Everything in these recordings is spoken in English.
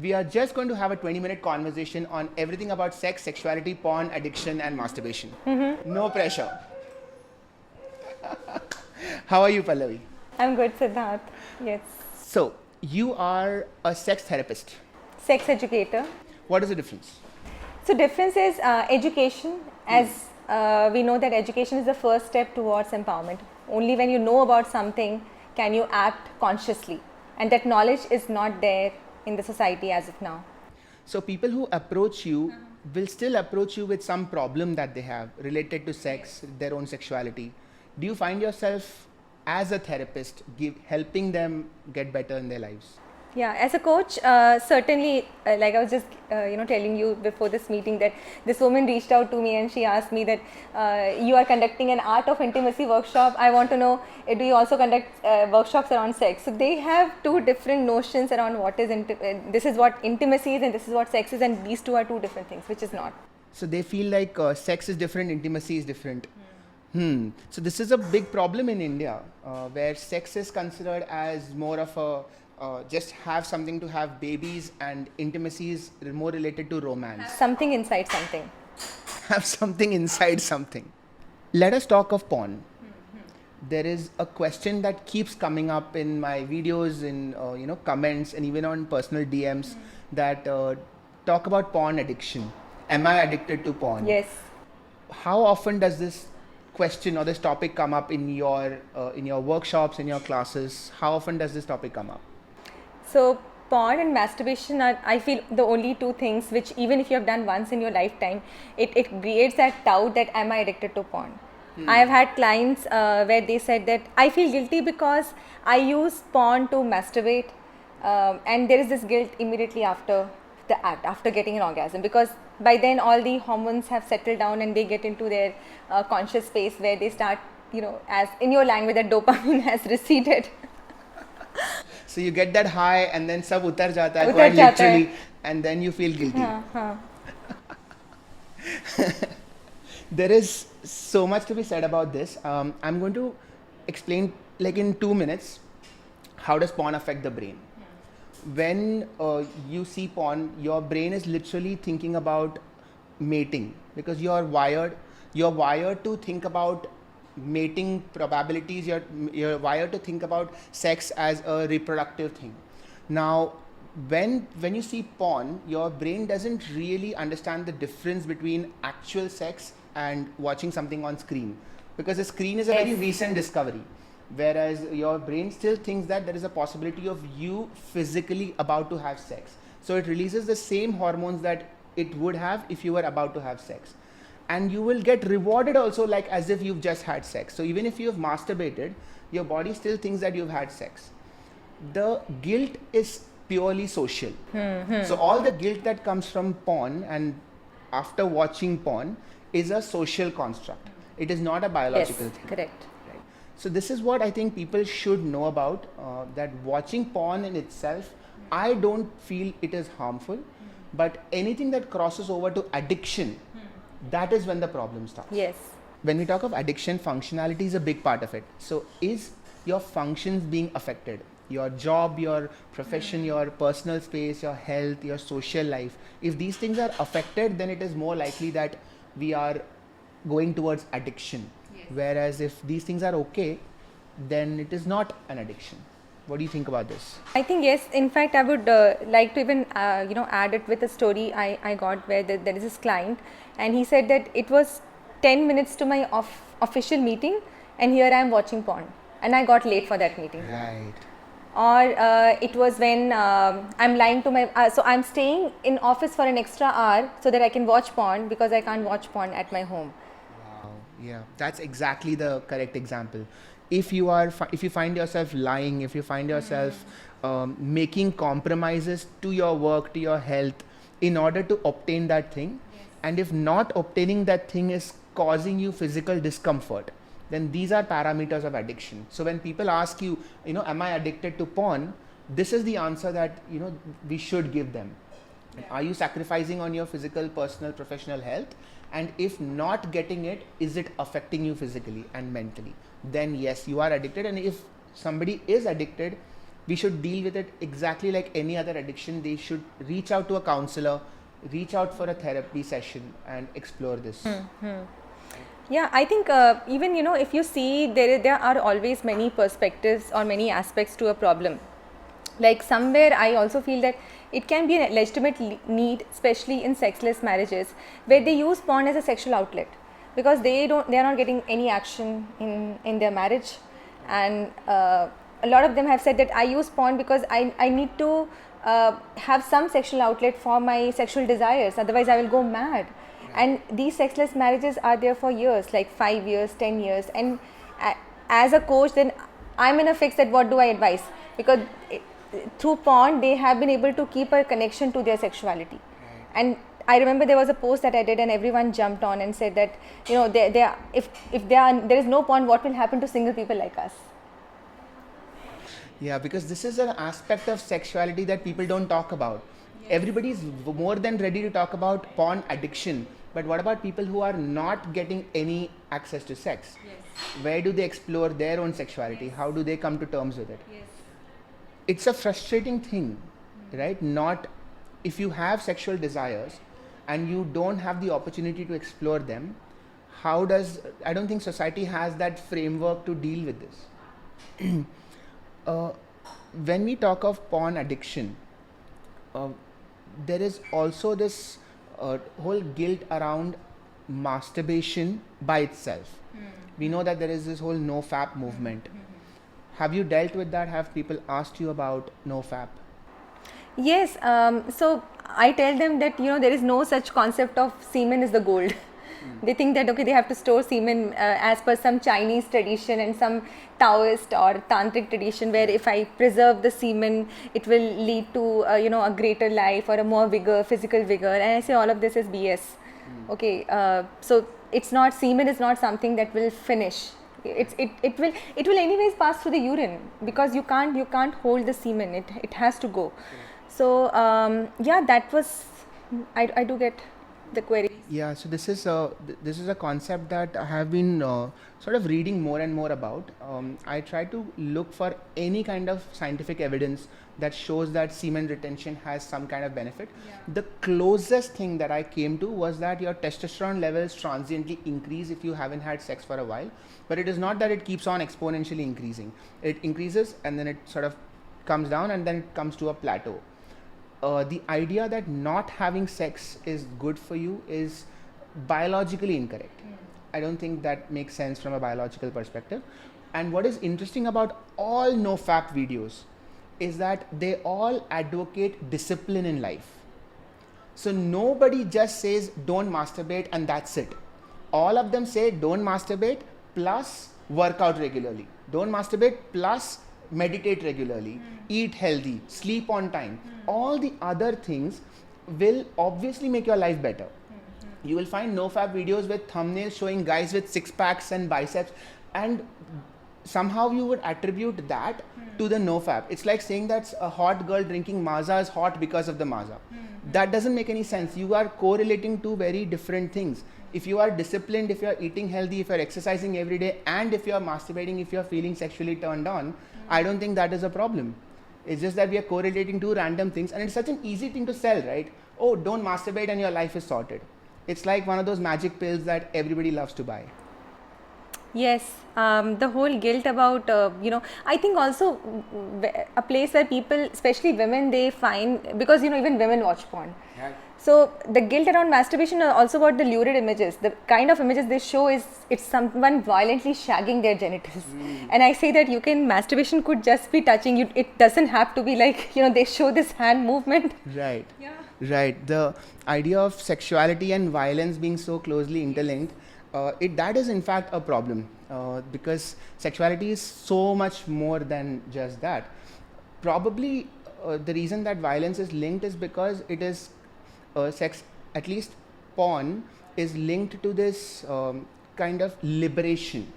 We are just going to have a 20-minute conversation on everything about sex, sexuality, porn, addiction, and masturbation. No pressure. How are you, Pallavi? I'm good, Siddharth. Yes. So, you are a sex therapist. Sex educator. What is the difference? So difference is education, as we know that education is the first step towards empowerment. Only when you know about something can you act consciously, and that knowledge is not there in the society as of now. So people who approach you will still approach you with some problem that they have related to sex, their own sexuality. Do you find yourself as a therapist helping them get better in their lives? Yeah, as a coach, certainly, like I was just, telling you before this meeting that this woman reached out to me and she asked me that you are conducting an art of intimacy workshop. I want to know, do you also conduct workshops around sex? So they have two different notions around what is, this is what intimacy is and this is what sex is, and these two are two different things, which is not. So they feel like sex is different, intimacy is different. So this is a big problem in India, where sex is considered as more of a just have something to have babies, and intimacy is more related to romance. Something inside something. Have something inside something. Let us talk of porn. There is a question that keeps coming up in my videos, in comments, and even on personal DMs that talk about porn addiction. Am I addicted to porn? Yes. How often does this question or this topic come up in your workshops, in your classes? How often does this topic come up? So porn and masturbation are, I feel, the only two things which, even if you have done once in your lifetime, it creates that doubt that am I addicted to porn. I have had clients where they said that I feel guilty because I use porn to masturbate, and there is this guilt immediately after the act, after getting an orgasm, because by then all the hormones have settled down and they get into their conscious space where they start, as in your language, that dopamine has receded. So you get that high and then sab utar jata hai, quite literally, and then you feel guilty. There is so much to be said about this. I'm going to explain, like in 2 minutes, how does porn affect the brain. When you see porn, your brain is literally thinking about mating, because you're wired to think about mating probabilities. You're wired to think about sex as a reproductive thing. Now, when you see porn, your brain doesn't really understand the difference between actual sex and watching something on screen, because the screen is a very recent discovery, whereas your brain still thinks that there is a possibility of you physically about to have sex. So it releases the same hormones that it would have if you were about to have sex. And you will get rewarded also, like as if you've just had sex. So even if you've masturbated, your body still thinks that you've had sex. The guilt is purely social. So all the guilt that comes from porn and after watching porn is a social construct. It is not a biological thing. Correct. Right. So this is what I think people should know about, that watching porn in itself, I don't feel it is harmful, but anything that crosses over to addiction, that is when the problem starts. Yes. When we talk of addiction, functionality is a big part of it. So is your functions being affected? Your job, your profession, your personal space, your health, your social life. If these things are affected, then it is more likely that we are going towards addiction. Yes. Whereas if these things are okay, then it is not an addiction. What do you think about this? I think yes. In fact, I would like to even add it with a story I got where there is this client, and he said that it was 10 minutes to my official meeting, and here I am watching porn, and I got late for that meeting. Right. Or it was when I'm lying to my so I'm staying in office for an extra hour so that I can watch porn because I can't watch porn at my home. Wow. Yeah, that's exactly the correct example. If you find yourself lying, if you find yourself making compromises to your work, to your health, in order to obtain that thing, and if not obtaining that thing is causing you physical discomfort, then these are parameters of addiction. So when people ask you, am I addicted to porn? This is the answer that, we should give them. Yeah. Are you sacrificing on your physical, personal, professional health? And if not getting it, is it affecting you physically and mentally? Then yes, you are addicted. And if somebody is addicted, we should deal with it exactly like any other addiction. They should reach out to a counselor, reach out for a therapy session and explore this. Yeah, I think even, if you see, there are always many perspectives or many aspects to a problem. Like somewhere I also feel that it can be a legitimate need, especially in sexless marriages, where they use porn as a sexual outlet, because they are not getting any action in their marriage. And a lot of them have said that I use porn because I need to have some sexual outlet for my sexual desires, otherwise I will go mad. And these sexless marriages are there for years, like 5 years, 10 years. And as a coach, then I'm in a fix that what do I advise? Because through porn, they have been able to keep a connection to their sexuality. And I remember there was a post that I did and everyone jumped on and said that, if there is no porn, what will happen to single people like us? Yeah, because this is an aspect of sexuality that people don't talk about. Everybody is more than ready to talk about porn addiction. But what about people who are not getting any access to sex? Where do they explore their own sexuality? How do they come to terms with it? It's a frustrating thing, right? Not if you have sexual desires and you don't have the opportunity to explore them, I don't think society has that framework to deal with this. When we talk of porn addiction, there is also this whole guilt around masturbation by itself. We know that there is this whole Nofap movement. Have you dealt with that? Have people asked you about Nofap? Yes. So I tell them that there is no such concept of semen is the gold. They think that they have to store semen as per some Chinese tradition and some Taoist or Tantric tradition, where if I preserve the semen, it will lead to a greater life or a more physical vigor. And I say all of this is BS. Okay, so it's not, semen is not something that will finish. It will anyways pass through the urine, because you can't hold the semen. It has to go. So that was, I do get the query. Yeah, so this is a concept that I have been sort of reading more and more about. I try to look for any kind of scientific evidence that shows that semen retention has some kind of benefit. The closest thing that I came to was that your testosterone levels transiently increase if you haven't had sex for a while, but it is not that it keeps on exponentially increasing. It increases and then it sort of comes down and then it comes to a plateau. The idea that not having sex is good for you is biologically incorrect. I don't think that makes sense from a biological perspective. And what is interesting about all Nofap videos is that they all advocate discipline in life. So nobody just says don't masturbate and that's it. All of them say don't masturbate plus work out regularly. Don't masturbate plus meditate regularly, eat healthy, sleep on time. All the other things will obviously make your life better. You will find Nofap videos with thumbnails showing guys with six packs and biceps, and somehow you would attribute that to the Nofap. It's like saying that a hot girl drinking Maaza is hot because of the Maaza. That doesn't make any sense. You are correlating two very different things. If you are disciplined, if you are eating healthy, if you are exercising every day, and if you are masturbating, if you are feeling sexually turned on, I don't think that is a problem. It's just that we are correlating two random things, and it's such an easy thing to sell, right? Oh, don't masturbate and your life is sorted. It's like one of those magic pills that everybody loves to buy. Yes, the whole guilt about, I think also a place where people, especially women, they find, because, even women watch porn. Yeah. So the guilt around masturbation are also about the lurid images. The kind of images they show it's someone violently shagging their genitals. And I say that masturbation could just be touching you. It doesn't have to be like, they show this hand movement. Right. Yeah. Right. The idea of sexuality and violence being so closely interlinked, that is in fact a problem, because sexuality is so much more than just that. Probably the reason that violence is linked is because it is sex, at least porn, is linked to this kind of liberation.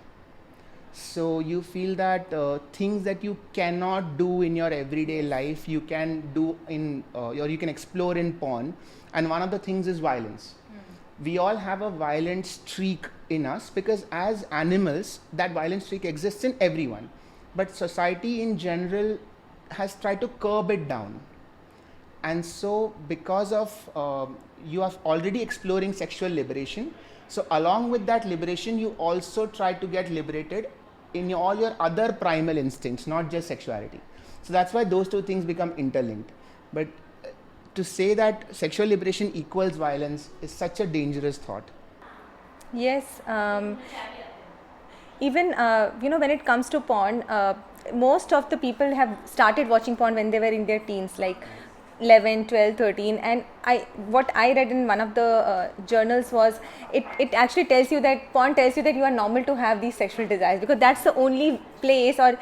So you feel that things that you cannot do in your everyday life, you can do or you can explore in porn, and one of the things is violence. We all have a violent streak in us because as animals, that violent streak exists in everyone. But society in general has tried to curb it down. And so because of you are already exploring sexual liberation, so along with that liberation you also try to get liberated in all your other primal instincts, not just sexuality. So that's why those two things become interlinked. But to say that sexual liberation equals violence is such a dangerous thought. Yes. Even when it comes to porn, most of the people have started watching porn when they were in their teens, like 11, 12, 13. And what I read in one of the journals was it actually tells you that porn tells you that you are normal to have these sexual desires, because that's the only place, or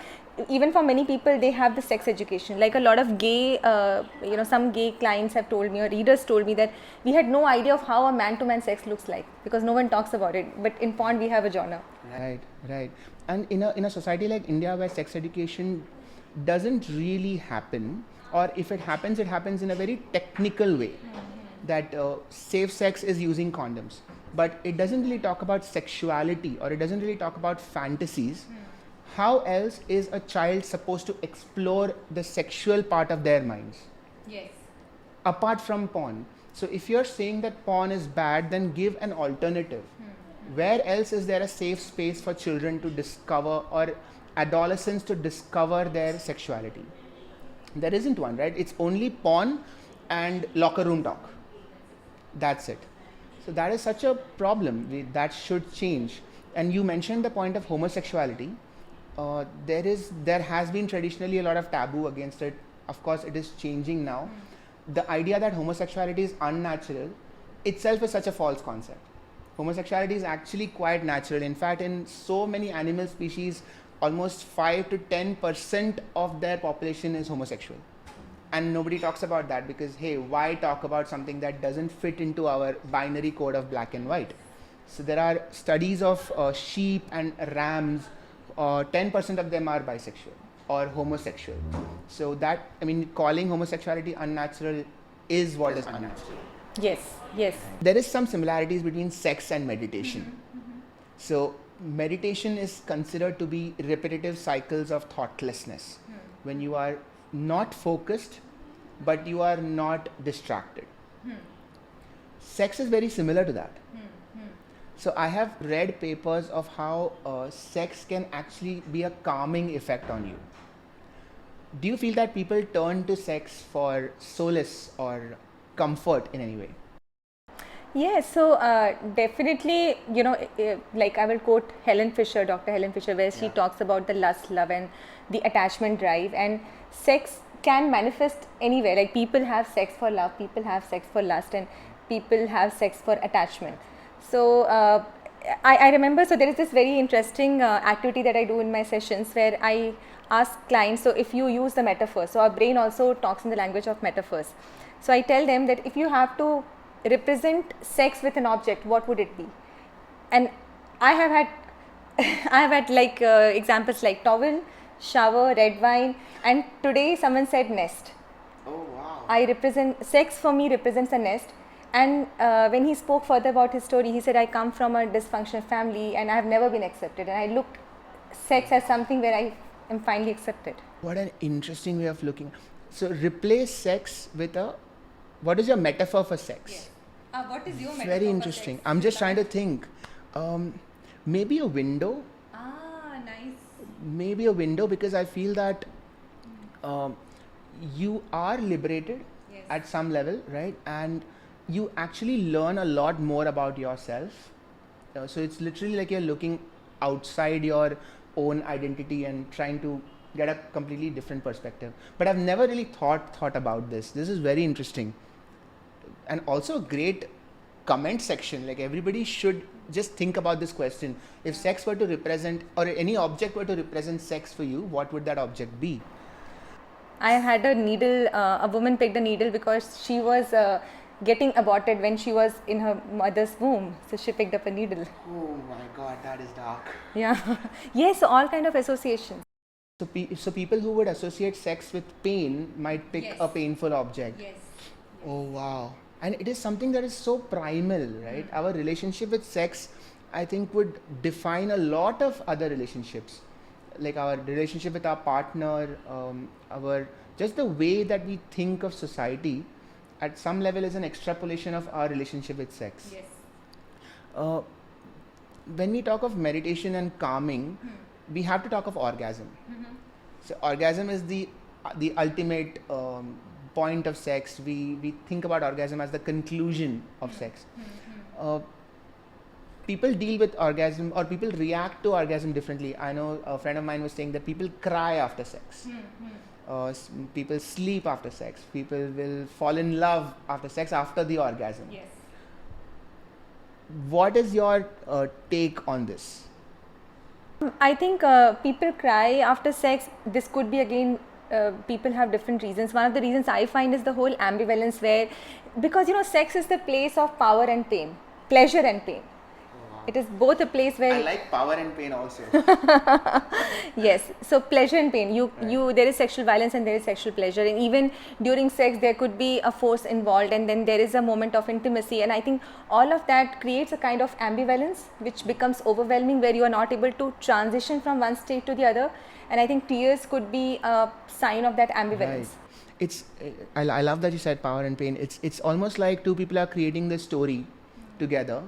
even for many people, they have the sex education. Like a lot of gay, some gay clients have told me, or readers told me, that we had no idea of how a man-to-man sex looks like because no one talks about it. But in porn, we have a genre. Right. And in a society like India, where sex education doesn't really happen, or if it happens in a very technical way, that safe sex is using condoms, but it doesn't really talk about sexuality, or it doesn't really talk about fantasies. How else is a child supposed to explore the sexual part of their minds? Yes. Apart from porn. So if you're saying that porn is bad, then give an alternative. Where else is there a safe space for children to discover, or adolescents to discover their sexuality? There isn't one, right? It's only porn and locker room talk. That's it. So that is such a problem. That should change. And you mentioned the point of homosexuality. There has been traditionally a lot of taboo against it. Of course, it is changing now. The idea that homosexuality is unnatural itself is such a false concept. Homosexuality is actually quite natural. In fact, in so many animal species, almost 5 to 10% of their population is homosexual. And nobody talks about that because, hey, why talk about something that doesn't fit into our binary code of black and white? So there are studies of sheep and rams. 10% of them are bisexual or homosexual. So that, calling homosexuality unnatural is what is unnatural. Yes. There is some similarities between sex and meditation. So meditation is considered to be repetitive cycles of thoughtlessness, when you are not focused, but you are not distracted. Sex is very similar to that. So I have read papers of how sex can actually be a calming effect on you. Do you feel that people turn to sex for solace or comfort in any way? Yes, so definitely, like I will quote Dr. Helen Fisher, where she talks about the lust, love, and the attachment drive. And sex can manifest anywhere. Like people have sex for love, people have sex for lust, and people have sex for attachment. So I remember, so there is this very interesting activity that I do in my sessions, where I ask clients, so if you use the metaphor, so our brain also talks in the language of metaphors. So I tell them that if you have to represent sex with an object, what would it be? And I have had like examples like towel, shower, red wine, and today someone said nest. Oh wow. Sex for me represents a nest. And when he spoke further about his story, he said, I come from a dysfunctional family and I have never been accepted. And I look sex as something where I am finally accepted. What an interesting way of looking. So replace sex with what is your metaphor for sex? Yes. What is your metaphor? Very interesting. I'm just trying to think. Maybe a window. Nice. Maybe a window, because I feel that you are liberated at some level, right? And you actually learn a lot more about yourself. So it's literally like you're looking outside your own identity and trying to get a completely different perspective. But I've never really thought about this. This is very interesting. And also a great comment section. Like everybody should just think about this question. If sex were to represent, or any object were to represent sex for you, what would that object be? I had a needle, a woman picked a needle because she was getting aborted when she was in her mother's womb. So she picked up a needle. Oh my God, that is dark. Yeah. Yes, so all kind of associations. So people who would associate sex with pain might pick a painful object. Yes. Oh wow. And it is something that is so primal, right? Our relationship with sex, I think, would define a lot of other relationships. like our relationship with our partner, our just the way that we think of society, at some level is an extrapolation of our relationship with sex. Yes. When we talk of meditation and calming, we have to talk of orgasm. So orgasm is the ultimate point of sex. We think about orgasm as the conclusion of sex. People deal with orgasm, or people react to orgasm differently. I know a friend of mine was saying that people cry after sex. People sleep after sex. People will fall in love after sex, after the orgasm. Yes. What is your take on this? I think people cry after sex. This could be again, people have different reasons. One of the reasons I find is the whole ambivalence where, because sex is the place of power and pain, pleasure and pain. It is both a place where I like power and pain also. yes, so pleasure and pain. There is sexual violence and there is sexual pleasure, and even during sex there could be a force involved, and then there is a moment of intimacy, and I think all of that creates a kind of ambivalence which becomes overwhelming, where you are not able to transition from one state to the other, and I think tears could be a sign of that ambivalence. Right. I love that you said power and pain. It's almost like two people are creating this story together.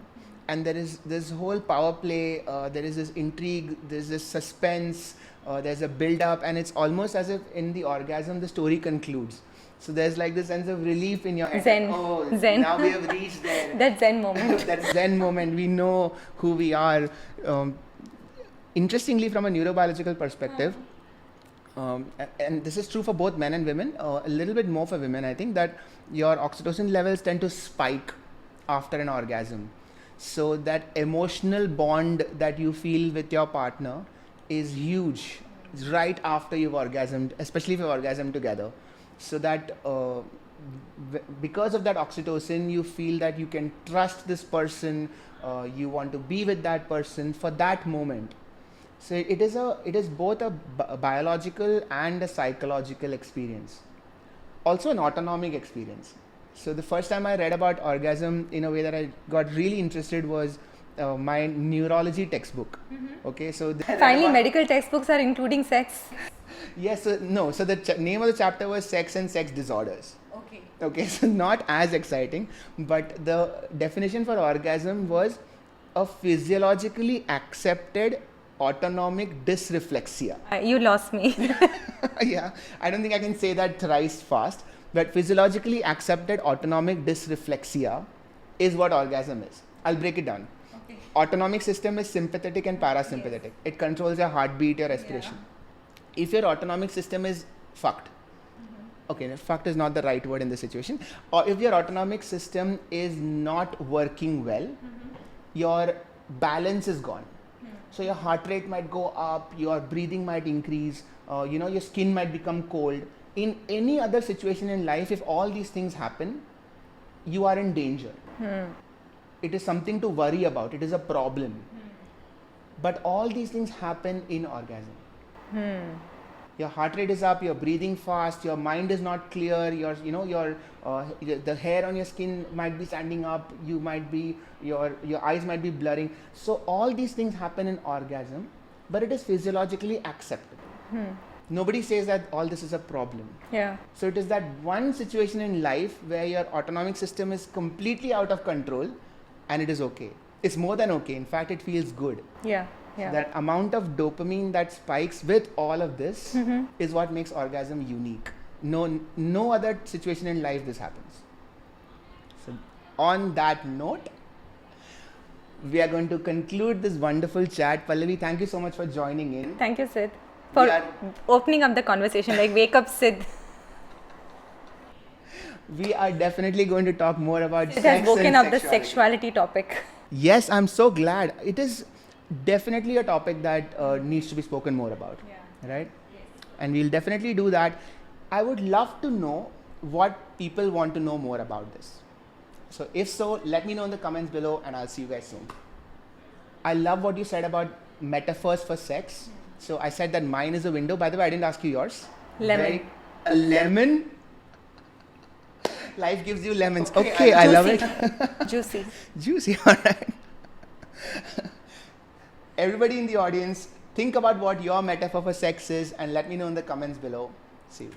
And there is this whole power play, there is this intrigue, there's this suspense, there's a build-up, and it's almost as if in the orgasm the story concludes. So there's like this sense of relief in your head. Zen. Zen. Now we have reached there. That Zen moment. That Zen moment. We know who we are. Interestingly, from a neurobiological perspective, and this is true for both men and women, a little bit more for women, I think, that your oxytocin levels tend to spike after an orgasm. So that emotional bond that you feel with your partner is huge right after you've orgasmed, especially if you've orgasmed together. So that because of that oxytocin, you feel that you can trust this person, you want to be with that person for that moment. So it is both a biological and a psychological experience, also an autonomic experience. So the first time I read about orgasm in a way that I got really interested was my neurology textbook. Okay, so finally medical textbooks are including sex. Yes, so the name of the chapter was Sex and Sex Disorders. Okay, so not as exciting, but the definition for orgasm was a physiologically accepted autonomic dysreflexia. You lost me. Yeah, I don't think I can say that thrice fast. But physiologically accepted autonomic dysreflexia is what orgasm is. I'll break it down. Okay. Autonomic system is sympathetic and parasympathetic. Yes. It controls your heartbeat, your respiration. Yeah. If your autonomic system is fucked, okay, fucked is not the right word in this situation, or if your autonomic system is not working well, your balance is gone. So your heart rate might go up, your breathing might increase, your skin might become cold. In any other situation in life, if all these things happen, you are in danger. It is something to worry about. It is a problem. But all these things happen in orgasm. Your heart rate is up, you're breathing fast, your mind is not clear, the hair on your skin might be standing up, your eyes might be blurring. So all these things happen in orgasm, but it is physiologically acceptable. Nobody says that all this is a problem. Yeah. So it is that one situation in life where your autonomic system is completely out of control, and it is okay. It's more than okay. In fact, it feels good. Yeah. Yeah. So that amount of dopamine that spikes with all of this is what makes orgasm unique. No other situation in life this happens. So on that note, we are going to conclude this wonderful chat. Pallavi, thank you so much for joining in. Thank you, Sid, for opening up the conversation, like wake up Sid. We are definitely going to talk more about sex and sexuality. It has woken up the sexuality. sexuality topic. Yes, I'm so glad. It is definitely a topic that needs to be spoken more about. Yeah. Right? Yes. And we'll definitely do that. I would love to know what people want to know more about this. So if so, let me know in the comments below, and I'll see you guys soon. I love what you said about metaphors for sex. So I said that mine is a window. By the way, I didn't ask you yours. Lemon. A lemon? Life gives you lemons. Okay, I love it. Juicy. Juicy, all right. Everybody in the audience, Think about what your metaphor for sex is and let me know in the comments below. See you.